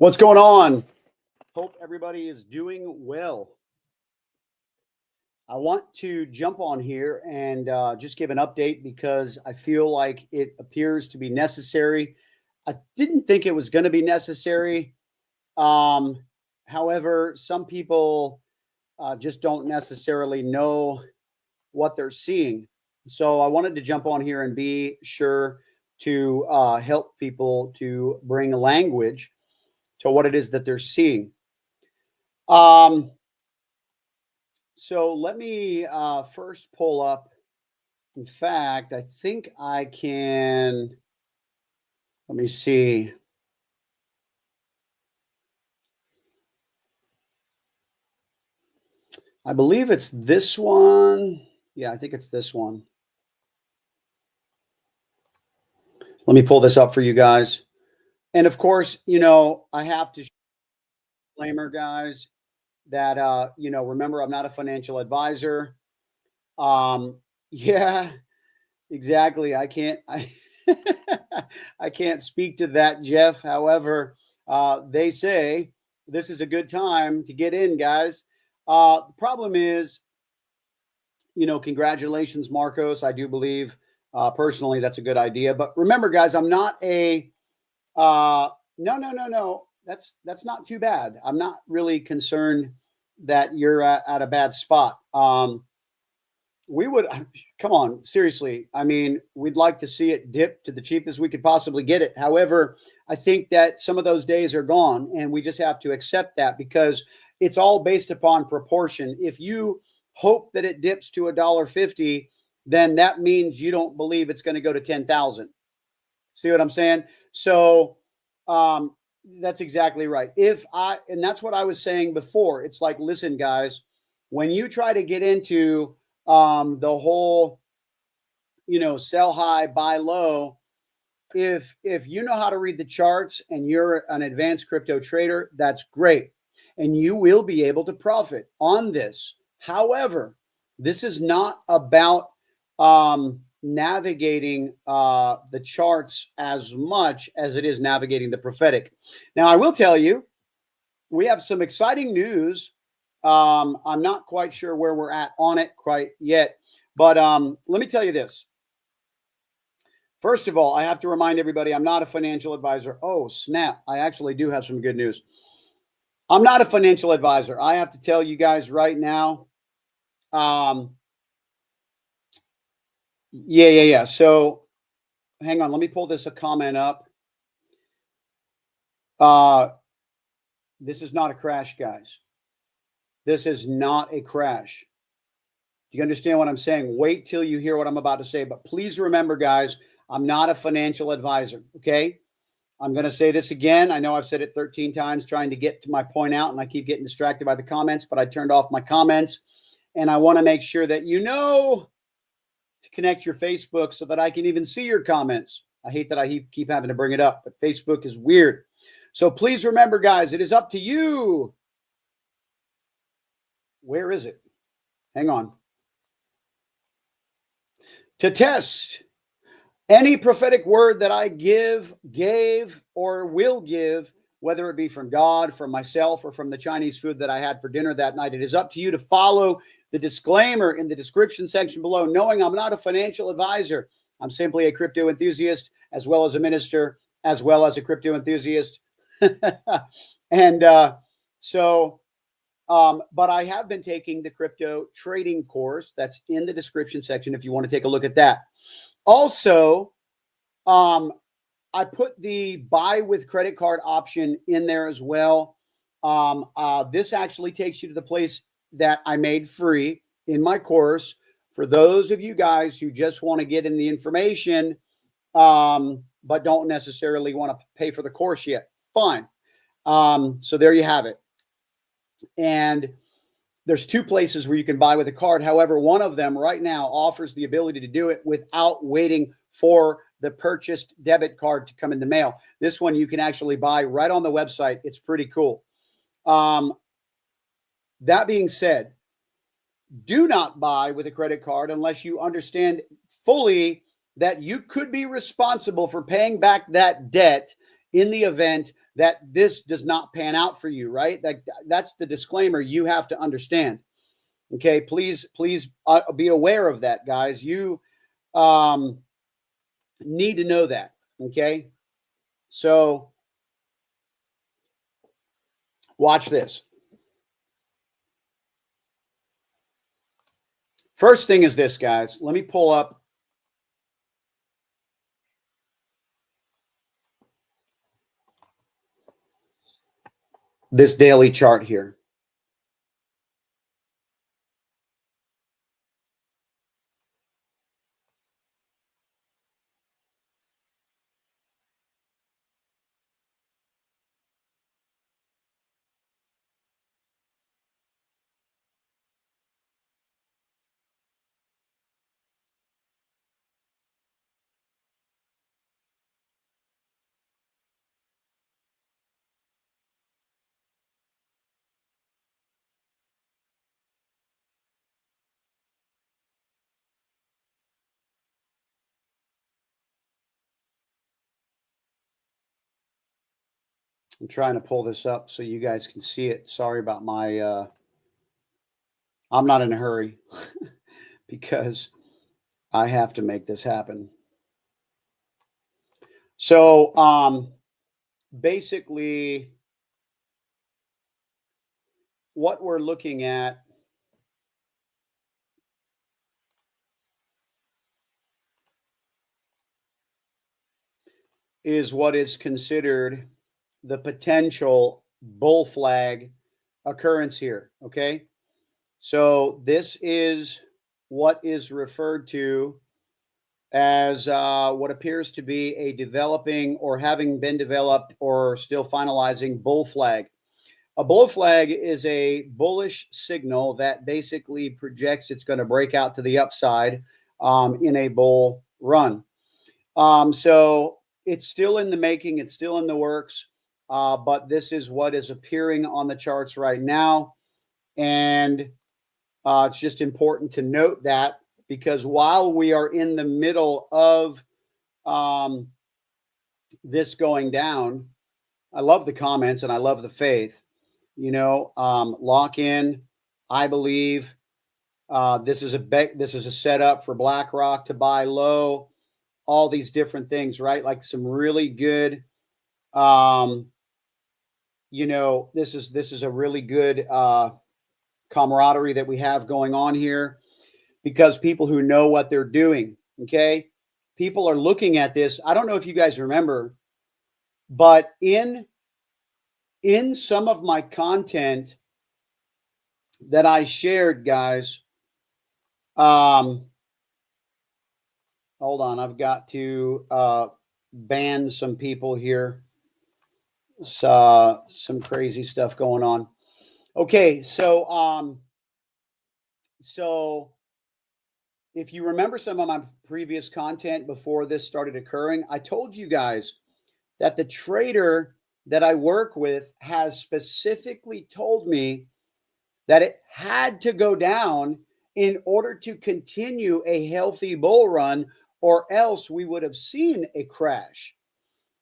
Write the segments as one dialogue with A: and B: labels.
A: What's going on? Hope everybody is doing well. I want to jump on here and just give an update because I feel like it appears to be necessary. I didn't think it was going to be necessary. However, some people just don't necessarily know what they're seeing. So I wanted to jump on here and be sure to help people to bring language to what it is that they're seeing. So let me first pull up. In fact, I think I can. Let me see. I believe it's this one. Yeah, I think it's this one. Let me pull this up for you guys. And of course, I have to disclaimer, guys, that remember, I'm not a financial advisor. Yeah, exactly. I can't I can't speak to that, Jeff. However, they say this is a good time to get in, guys. The problem is, congratulations, Marcos. I do believe personally that's a good idea. But remember, guys, I'm not a no. That's not too bad. I'm not really concerned that you're at a bad spot. We would come on, seriously. I mean, we'd like to see it dip to the cheapest we could possibly get it. However, I think that some of those days are gone, and we just have to accept that because it's all based upon proportion. If you hope that it dips to $1.50, then that means you don't believe it's going to go to 10,000. See what I'm saying? So that's exactly right. And that's what I was saying before. It's like, listen, guys, when you try to get into the whole, sell high, buy low, if you know how to read the charts and you're an advanced crypto trader, that's great. And you will be able to profit on this. However, this is not about navigating the charts as much as it is navigating the prophetic. Now, I will tell you, we have some exciting news. I'm not quite sure where we're at on it quite yet, but let me tell you this. First of all, I have to remind everybody I'm not a financial advisor. Oh, snap. I actually do have some good news. I'm not a financial advisor. I have to tell you guys right now. Yeah. So hang on. Let me pull this a comment up. This is not a crash, guys. This is not a crash. Do you understand what I'm saying? Wait till you hear what I'm about to say. But please remember, guys, I'm not a financial advisor, okay? I'm going to say this again. I know I've said it 13 times trying to get to my point out, and I keep getting distracted by the comments, but I turned off my comments. And I want to make sure that you know to connect your Facebook so that I can even see your comments. I hate that I keep having to bring it up, but Facebook is weird. So please remember, guys, it is up to you. Where is it? Hang on. To test any prophetic word that I gave, or will give, whether it be from God, from myself, or from the Chinese food that I had for dinner that night. It is up to you to follow the disclaimer in the description section below, knowing I'm not a financial advisor. I'm simply a crypto enthusiast, as well as a minister, as well as a crypto enthusiast. And but I have been taking the crypto trading course that's in the description section if you want to take a look at that. Also, I put the buy with credit card option in there as well. This actually takes you to the place that I made free in my course for those of you guys who just want to get in the information, but don't necessarily want to pay for the course yet. Fine. So there you have it. And there's two places where you can buy with a card. However, one of them right now offers the ability to do it without waiting for the purchased debit card to come in the mail. This one you can actually buy right on the website. It's pretty cool. That being said, do not buy with a credit card unless you understand fully that you could be responsible for paying back that debt in the event that this does not pan out for you, right? That's the disclaimer you have to understand. Okay, please be aware of that, guys. You need to know that. Okay, so watch this. First thing is this, guys. Let me pull up this daily chart here. I'm trying to pull this up so you guys can see it. Sorry about my I'm not in a hurry because I have to make this happen. So basically what we're looking at is what is considered the potential bull flag occurrence here. Okay. So this is what is referred to as what appears to be a developing or having been developed or still finalizing bull flag. A bull flag is a bullish signal that basically projects it's going to break out to the upside in a bull run. So it's still in the making, it's still in the works, but this is what is appearing on the charts right now. And it's just important to note that because while we are in the middle of this going down, I love the comments and I love the faith. Lock in. I believe this is a setup for BlackRock to buy low. All these different things, right? Like some really good. This is a really good camaraderie that we have going on here because people who know what they're doing. Okay, people are looking at this. I don't know if you guys remember, but in some of my content that I shared, guys, hold on, I've got to ban some people here. Some crazy stuff going on. Okay, so if you remember some of my previous content before this started occurring, I told you guys that the trader that I work with has specifically told me that it had to go down in order to continue a healthy bull run, or else we would have seen a crash.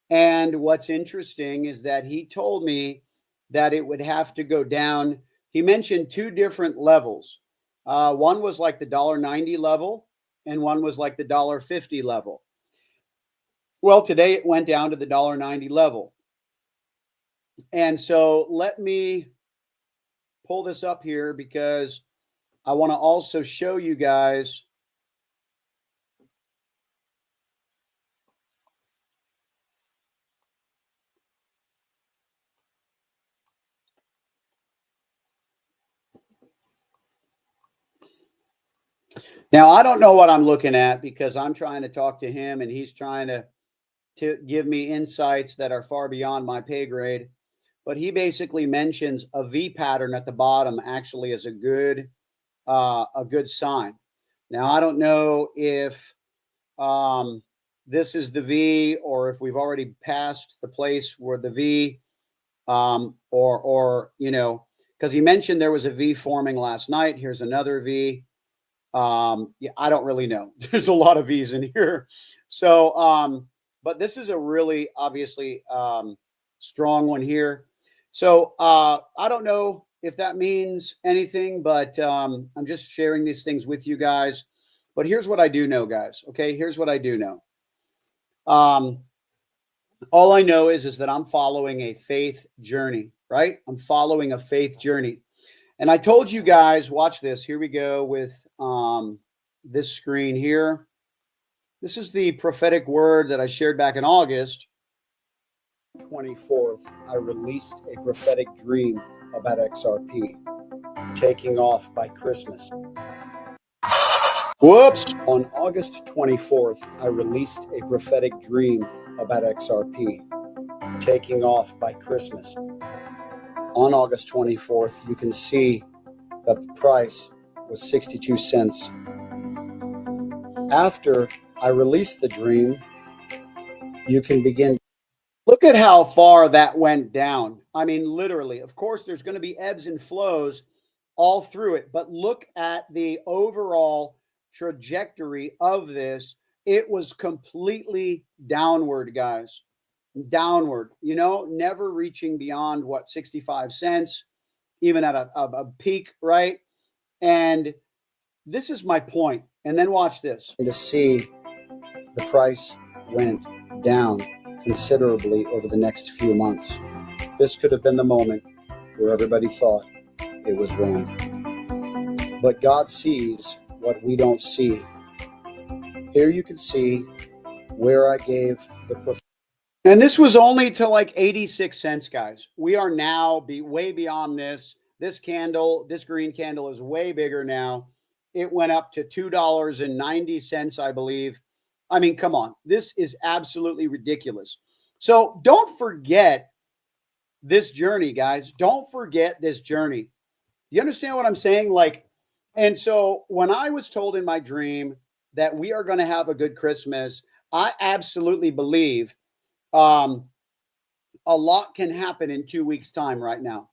A: And what's interesting is that he told me that it would have to go down. He mentioned two different levels. One was like the $1.90 level, and one was like the $1.50 level. Well, today it went down to the $1.90 level. And so let me pull this up here because I want to also show you guys now. I don't know what I'm looking at because I'm trying to talk to him and he's trying to give me insights that are far beyond my pay grade. But he basically mentions a V pattern at the bottom actually as a good sign. Now I don't know if this is the V or if we've already passed the place where the V or because he mentioned there was a V forming last night. Here's another V. Yeah, I don't really know. There's a lot of V's in here. So, but this is a really obviously strong one here. So I don't know if that means anything, but I'm just sharing these things with you guys. But here's what I do know, guys. Okay, here's what I do know. All I know is that I'm following a faith journey, right? I'm following a faith journey. And I told you guys, watch this. Here we go with this screen here. This is the prophetic word that I shared back in August 24th. I released a prophetic dream about XRP taking off by Christmas. Whoops. On August 24th, I released a prophetic dream about XRP taking off by Christmas. On August 24th, you can see that the price was 62 cents. After I released the dream, you can begin. Look at how far that went down. I mean, literally. Of course, there's going to be ebbs and flows all through it, but look at the overall trajectory of this. It was completely downward, guys. Downward, never reaching beyond 65 cents, even at a peak, right? And this is my point. And then watch this. To see the price went down considerably over the next few months. This could have been the moment where everybody thought it was wrong. But God sees what we don't see. Here you can see where I gave the prophetic. And this was only to like 86 cents, guys. We are now way beyond this. This candle, this green candle is way bigger now. It went up to $2.90, I believe. I mean, come on. This is absolutely ridiculous. So don't forget this journey, guys. Don't forget this journey. You understand what I'm saying? And so when I was told in my dream that we are going to have a good Christmas, I absolutely believe a lot can happen in 2 weeks' time right now.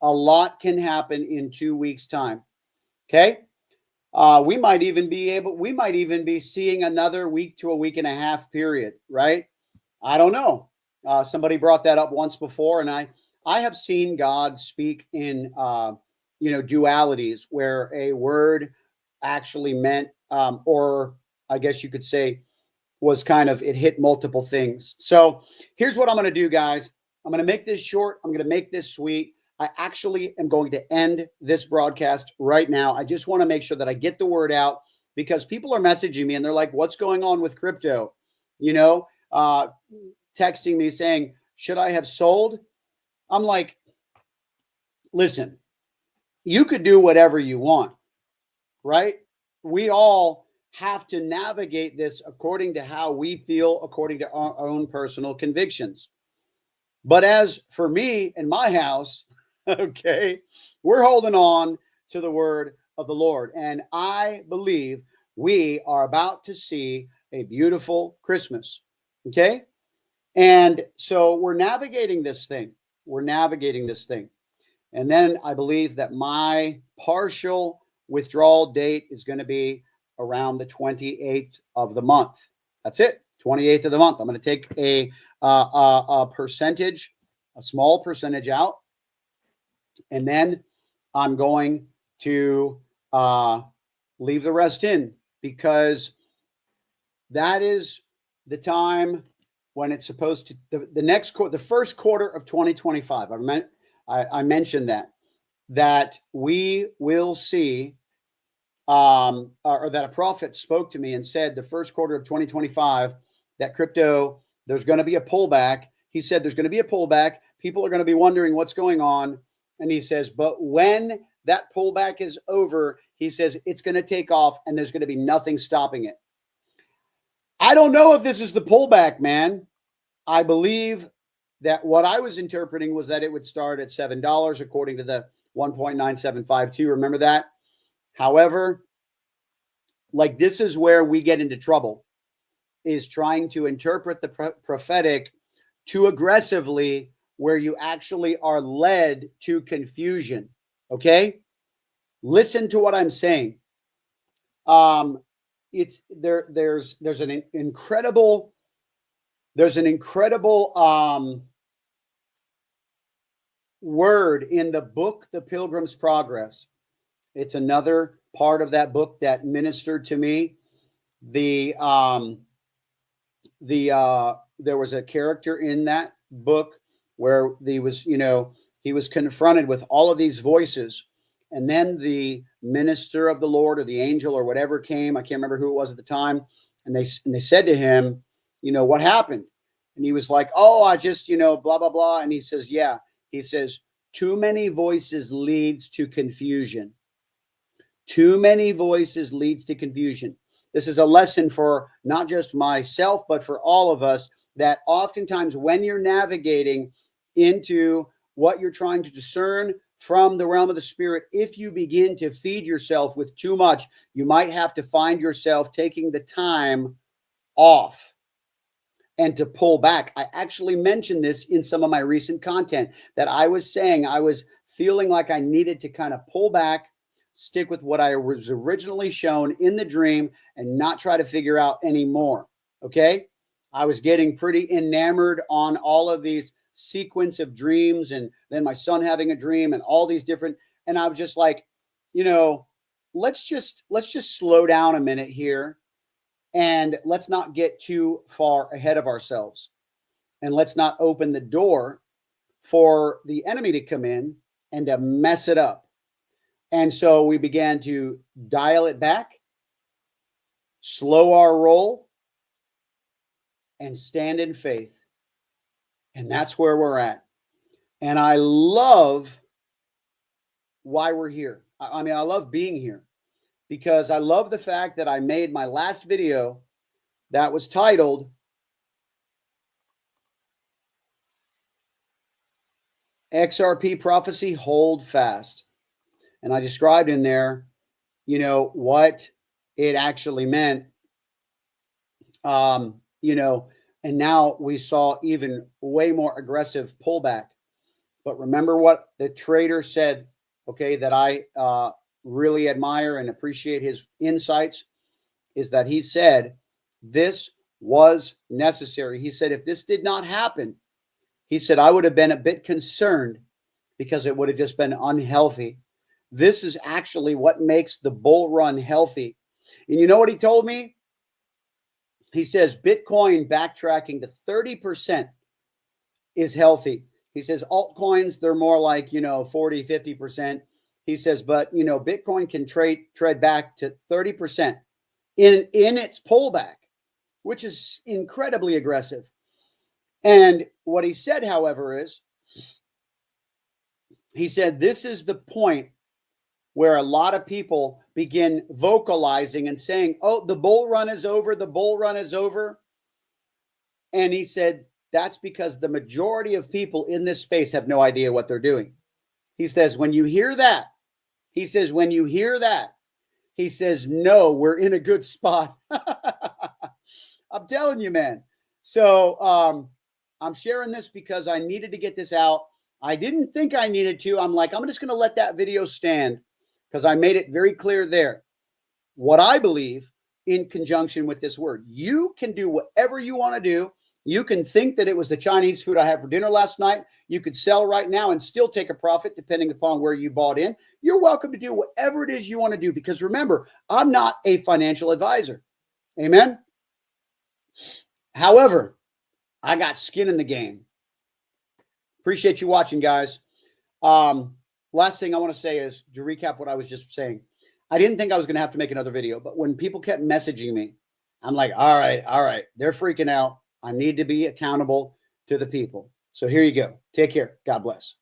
A: A lot can happen in 2 weeks' time. Okay. We might even be seeing another week to a week and a half period, right? I don't know. Somebody brought that up once before, and I have seen God speak in dualities where a word actually meant, or I guess you could say, was kind of, it hit multiple things. So here's what I'm going to do, guys. I'm going to make this short. I'm going to make this sweet. I actually am going to end this broadcast right now. I just want to make sure that I get the word out because people are messaging me and they're like, what's going on with crypto? Texting me saying, should I have sold? I'm like, listen, you could do whatever you want, right? We all have to navigate this according to how we feel, according to our own personal convictions. But as for me and my house, okay, we're holding on to the word of the Lord. And I believe we are about to see a beautiful Christmas. Okay. And so we're navigating this thing. And then I believe that my partial withdrawal date is going to be around the 28th of the month. That's it. 28th of the month. I'm going to take a percentage, a small percentage out. And then I'm going to leave the rest in because that is the time when it's supposed to, the first quarter of 2025. I mentioned that we will see, or that a prophet spoke to me and said the first quarter of 2025, that crypto, there's going to be a pullback. He said there's going to be a pullback. People are going to be wondering what's going on. And he says, but when that pullback is over, he says it's going to take off and there's going to be nothing stopping it. I don't know if this is the pullback, man. I believe that what I was interpreting was that it would start at $7 according to the 1.9752. Remember that? However, this is where we get into trouble, is trying to interpret the prophetic too aggressively, where you actually are led to confusion. Okay? Listen to what I'm saying. It's there. There's an incredible word in the book, The Pilgrim's Progress. It's another part of that book that ministered to me. There was a character in that book where he was confronted with all of these voices, and then the minister of the Lord or the angel or whatever came. I can't remember who it was at the time, and they said to him, what happened? And he was like, oh, I just blah blah blah. And he says, yeah. He says, too many voices leads to confusion. Too many voices leads to confusion. This is a lesson for not just myself, but for all of us, that oftentimes when you're navigating into what you're trying to discern from the realm of the spirit, if you begin to feed yourself with too much, you might have to find yourself taking the time off and to pull back. I actually mentioned this in some of my recent content, that I was saying I was feeling like I needed to kind of pull back, stick with what I was originally shown in the dream, and not try to figure out anymore. Okay. I was getting pretty enamored on all of these sequence of dreams, and then my son having a dream and all these different, and I was just like, let's just slow down a minute here, and let's not get too far ahead of ourselves, and let's not open the door for the enemy to come in and to mess it up. And so we began to dial it back, slow our roll, and stand in faith. And that's where we're at. And I love why we're here. I mean, I love being here because I love the fact that I made my last video that was titled XRP Prophecy, Hold Fast. And I described in there, what it actually meant. And now we saw even way more aggressive pullback. But remember what the trader said, okay, that I really admire and appreciate his insights, is that he said this was necessary. He said, if this did not happen, he said, I would have been a bit concerned because it would have just been unhealthy. This is actually what makes the bull run healthy. And you know what he told me? He says Bitcoin backtracking to 30% is healthy. He says altcoins, they're more like, 40, 50%. He says, but, Bitcoin can tread back to 30% in its pullback, which is incredibly aggressive. And what he said, however, is he said, this is the point where a lot of people begin vocalizing and saying, oh, the bull run is over. The bull run is over. And he said, that's because the majority of people in this space have no idea what they're doing. He says, when you hear that, he says, no, we're in a good spot. I'm telling you, man. So I'm sharing this because I needed to get this out. I didn't think I needed to. I'm just going to let that video stand because I made it very clear there what I believe in conjunction with this word. You can do whatever you want to do. You can think that it was the Chinese food I had for dinner last night. You could sell right now and still take a profit depending upon where you bought in. You're welcome to do whatever it is you want to do because remember, I'm not a financial advisor. Amen. However, I got skin in the game. Appreciate you watching, guys. Last thing I want to say is to recap what I was just saying. I didn't think I was going to have to make another video, but when people kept messaging me, I'm like, all right. They're freaking out. I need to be accountable to the people. So here you go. Take care. God bless.